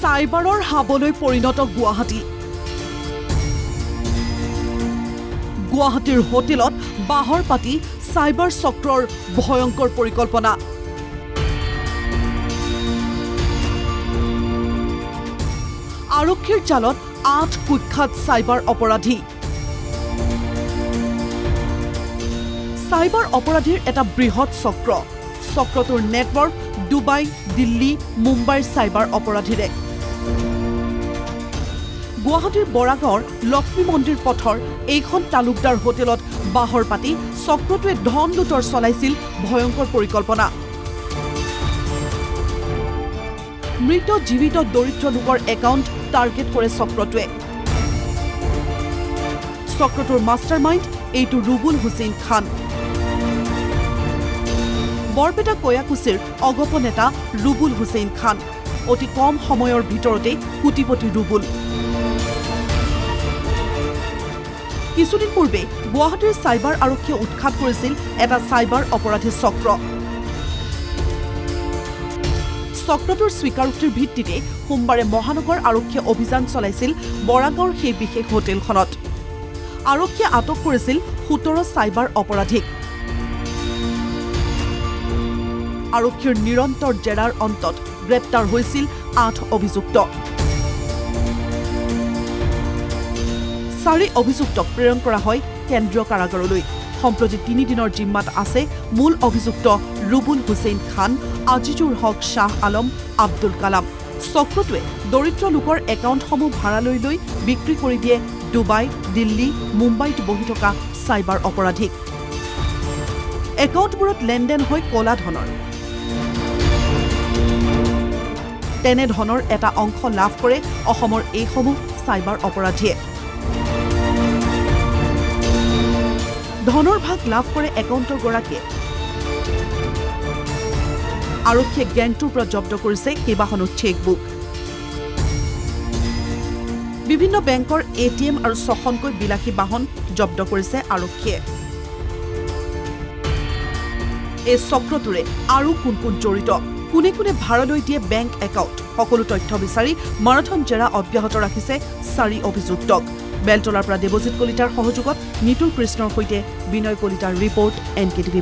সাইবাৰৰ হাবলৈ পৰিণত গুৱাহাটী। গুৱাহাটীৰ হোটেলত বাহৰ পাতি সাইবাৰ চক্ৰৰ ভয়ংকৰ পৰিকল্পনা। আৰক্ষীৰ জালত 8 কুখ্যাত সাইবাৰ অপৰাধী। সাইবাৰ অপৰাধীৰ এটা বৃহৎ চক্ৰ। চক্ৰটোৰ নেটৱৰ্ক ডুবাই, দিল্লী, মুম্বাইৰ সাইবাৰ অপৰাধীৰে। গুৱাহাটীৰ বৰাগাঁৱৰ লক্ষ্মী মন্দিৰ পথৰ এইখন তালুকদাৰ হোটেলত বাহৰ পাতি চক্ৰটোৱে ধন লুটৰ চলাইছিল ভয়ংকৰ পৰিকল্পনা। মৃত জীৱিত দৰিদ্ৰ লোকৰ একাউণ্ট টাৰ্গেট কৰে চক্ৰটোৱে। চক্ৰটোৰ মাষ্টাৰ মাইণ্ড এইটো ৰুবুল হুছেইন খান। বৰপেটা কয়াকুছিৰ অগপ নেতা ৰুবুল হুছেইন খান। অতি কম সময়ৰ ভিতৰতে কোটিপতি ৰুবুল। কিছুদিন পূৰ্বে গুৱাহাটীৰ সাইবাৰ আৰক্ষীয়ে উৎখাত কৰিছিল এটা সাইবাৰ অপৰাধী চক্ৰ। চক্ৰটোৰ স্বীকাৰোক্তিৰ ভিত্তিতে সোমবাৰে মহানগৰ আৰক্ষীয়ে অভিযান চলাইছিল বৰাগাঁৱৰ সেই বিশেষ হোটেলখনত। আৰক্ষীয়ে আটক কৰিছিল 17 সাইবাৰ অপৰাধীক। আৰক্ষীৰ নিৰন্তৰ জেৰাৰ অন্তত গ্ৰেপ্তাৰ হৈছিল 8 অভিযুক্ত। 4 অভিযুক্তক প্ৰেৰণ কৰা হয় কেন্দ্ৰীয় কাৰাগাৰলৈ। সম্প্ৰতি 3 দিনৰ জিম্মাত আছে মূল অভিযুক্ত ৰুবুল হুছেইন খান, আজিজুৰ হক শ্বাহ আলম, আব্দুল কালাম। চক্ৰটোৱে দৰিদ্ৰ লোকৰ একাউণ্টসমূহ ভাড়ালৈ লৈ বিক্ৰী কৰি দিয়ে ডুবাই, দিল্লী, মুম্বাইত বহি থকা সাইবাৰ অপৰাধীক। একাউণ্টবোৰত লেনদেন হয় কলা ধনৰ। তেনে ধনৰ এটা অংশ লাভ কৰে অসমৰ এইসমূহ সাইবাৰ অপৰাধীয়ে। ধনৰ ভাগ লাভ কৰে একাউণ্টৰ গৰাকীয়ে। আৰক্ষীয়ে গেংটোৰ পৰা জব্দ কৰিছে কেইবাখনো চেকবুক। বিভিন্ন বেংকৰ ATM আৰু 6খনকৈ বিলাসী বাহন জব্দ কৰিছে আৰক্ষীয়ে। এই চক্ৰটোৰে আৰু কোন কোন জড়িত, কোনে কোনে ভাড়ালৈ দিয়ে বেংক একাউণ্ট, সকলো তথ্য বিচাৰি মাৰাথন জেৰা অব্যাহত ৰাখিছে 4 অভিযুক্তক। বেলতলাৰ পৰা দেৱজিৎ কলিতাৰ সহযোগত নিতুল কৃষ্ণৰ সৈতে বিনয় কলিতাৰ ৰিপৰ্ট NKTV+।